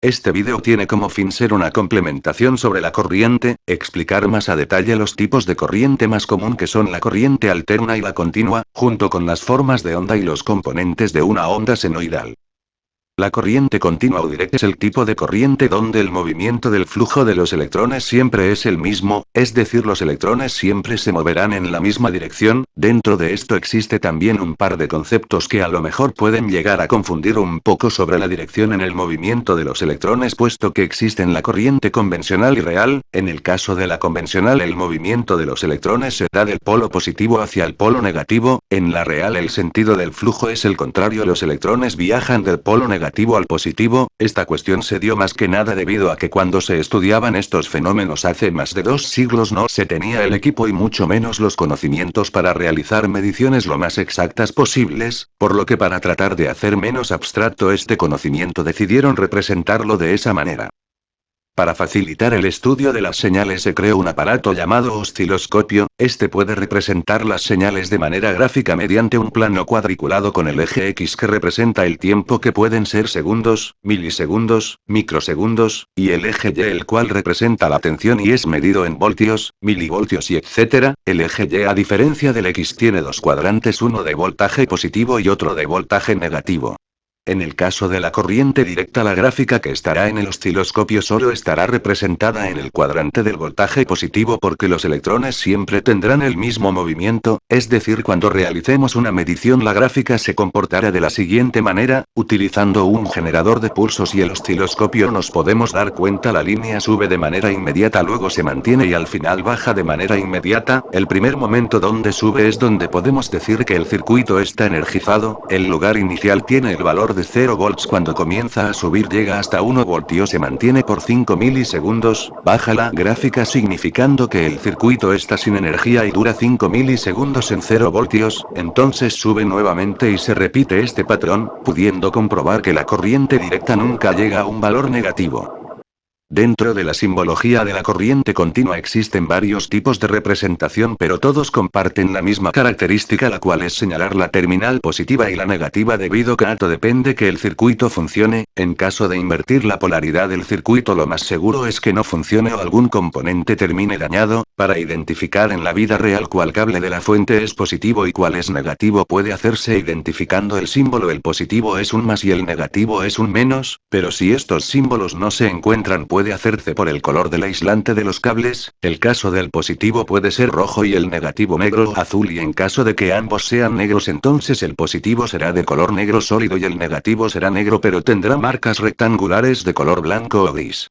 Este vídeo tiene como fin ser una complementación sobre la corriente, explicar más a detalle los tipos de corriente más común que son la corriente alterna y la continua, junto con las formas de onda y los componentes de una onda senoidal. La corriente continua o directa es el tipo de corriente donde el movimiento del flujo de los electrones siempre es el mismo, es decir, los electrones siempre se moverán en la misma dirección. Dentro de esto existe también un par de conceptos que a lo mejor pueden llegar a confundir un poco sobre la dirección en el movimiento de los electrones, puesto que existen la corriente convencional y real. En el caso de la convencional, el movimiento de los electrones se da del polo positivo hacia el polo negativo; en la real el sentido del flujo es el contrario, los electrones viajan del polo negativo al positivo. Esta cuestión se dio más que nada debido a que cuando se estudiaban estos fenómenos hace más de 2 siglos no se tenía el equipo y mucho menos los conocimientos para realizar mediciones lo más exactas posibles, por lo que para tratar de hacer menos abstracto este conocimiento decidieron representarlo de esa manera. Para facilitar el estudio de las señales se creó un aparato llamado osciloscopio. Este puede representar las señales de manera gráfica mediante un plano cuadriculado con el eje X que representa el tiempo, que pueden ser segundos, milisegundos, microsegundos, y el eje Y el cual representa la tensión y es medido en voltios, milivoltios y etc. El eje Y, a diferencia del X, tiene dos cuadrantes, uno de voltaje positivo y otro de voltaje negativo. En el caso de la corriente directa, la gráfica que estará en el osciloscopio solo estará representada en el cuadrante del voltaje positivo, porque los electrones siempre tendrán el mismo movimiento, es decir, cuando realicemos una medición la gráfica se comportará de la siguiente manera. Utilizando un generador de pulsos y el osciloscopio nos podemos dar cuenta la línea sube de manera inmediata, luego se mantiene y al final baja de manera inmediata. El primer momento donde sube es donde podemos decir que el circuito está energizado. El lugar inicial tiene el valor de 0 volts, cuando comienza a subir llega hasta 1 voltio, se mantiene por 5 milisegundos, baja la gráfica significando que el circuito está sin energía y dura 5 milisegundos en 0 voltios, entonces sube nuevamente y se repite este patrón, pudiendo comprobar que la corriente directa nunca llega a un valor negativo. Dentro de la simbología de la corriente continua existen varios tipos de representación, pero todos comparten la misma característica, la cual es señalar la terminal positiva y la negativa, debido a que esto depende que el circuito funcione. En caso de invertir la polaridad del circuito, lo más seguro es que no funcione o algún componente termine dañado. Para identificar en la vida real cuál cable de la fuente es positivo y cuál es negativo puede hacerse identificando el símbolo. El positivo es un más y el negativo es un menos, pero si estos símbolos no se encuentran puede hacerse por el color del aislante de los cables. El caso del positivo puede ser rojo y el negativo negro o azul, y en caso de que ambos sean negros entonces el positivo será de color negro sólido y el negativo será negro pero tendrá marcas rectangulares de color blanco o gris.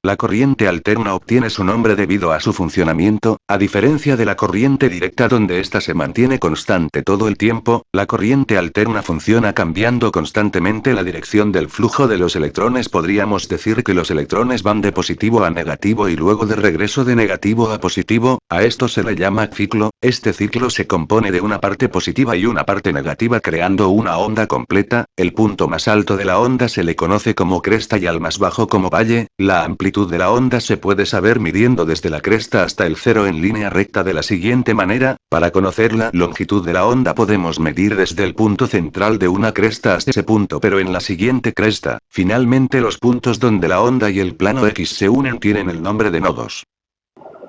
La corriente alterna obtiene su nombre debido a su funcionamiento, a diferencia de la corriente directa donde ésta se mantiene constante todo el tiempo. La corriente alterna funciona cambiando constantemente la dirección del flujo de los electrones. Podríamos decir que los electrones van de positivo a negativo y luego de regreso de negativo a positivo. A esto se le llama ciclo. Este ciclo se compone de una parte positiva y una parte negativa, creando una onda completa. El punto más alto de la onda se le conoce como cresta y al más bajo como valle. La amplitud de la onda se puede saber midiendo desde la cresta hasta el cero en línea recta de la siguiente manera. Para conocer la longitud de la onda podemos medir desde el punto central de una cresta hasta ese punto, pero en la siguiente cresta. Finalmente, los puntos donde la onda y el plano X se unen tienen el nombre de nodos.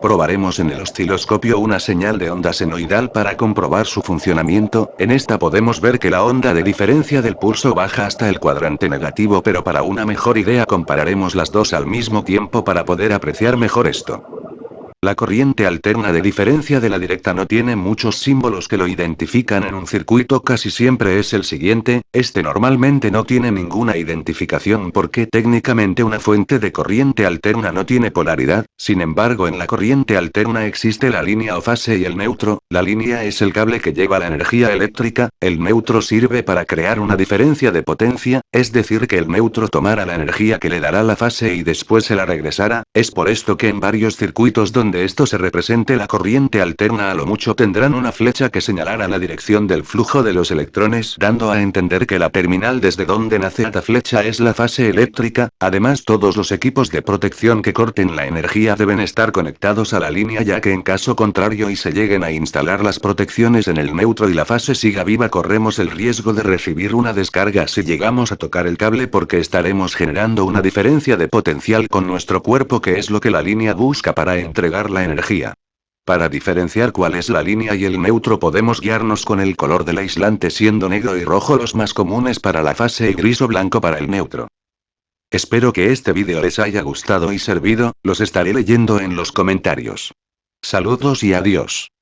Probaremos en el osciloscopio una señal de onda senoidal para comprobar su funcionamiento. En esta podemos ver que la onda de diferencia del pulso baja hasta el cuadrante negativo, pero para una mejor idea compararemos las dos al mismo tiempo para poder apreciar mejor esto. La corriente alterna de diferencia de la directa no tiene muchos símbolos que lo identifican en un circuito, casi siempre es el siguiente. Este normalmente no tiene ninguna identificación porque técnicamente una fuente de corriente alterna no tiene polaridad. Sin embargo, en la corriente alterna existe la línea o fase y el neutro. La línea es el cable que lleva la energía eléctrica, el neutro sirve para crear una diferencia de potencia, es decir, que el neutro tomará la energía que le dará la fase y después se la regresará. Es por esto que en varios circuitos donde donde esto se represente la corriente alterna, a lo mucho tendrán una flecha que señalará la dirección del flujo de los electrones, dando a entender que la terminal desde donde nace esta flecha es la fase eléctrica. Además, todos los equipos de protección que corten la energía deben estar conectados a la línea, ya que en caso contrario y se lleguen a instalar las protecciones en el neutro y la fase siga viva, corremos el riesgo de recibir una descarga si llegamos a tocar el cable, porque estaremos generando una diferencia de potencial con nuestro cuerpo, que es lo que la línea busca para entregar la energía. Para diferenciar cuál es la línea y el neutro podemos guiarnos con el color del aislante, siendo negro y rojo los más comunes para la fase y gris o blanco para el neutro. Espero que este vídeo les haya gustado y servido, los estaré leyendo en los comentarios. Saludos y adiós.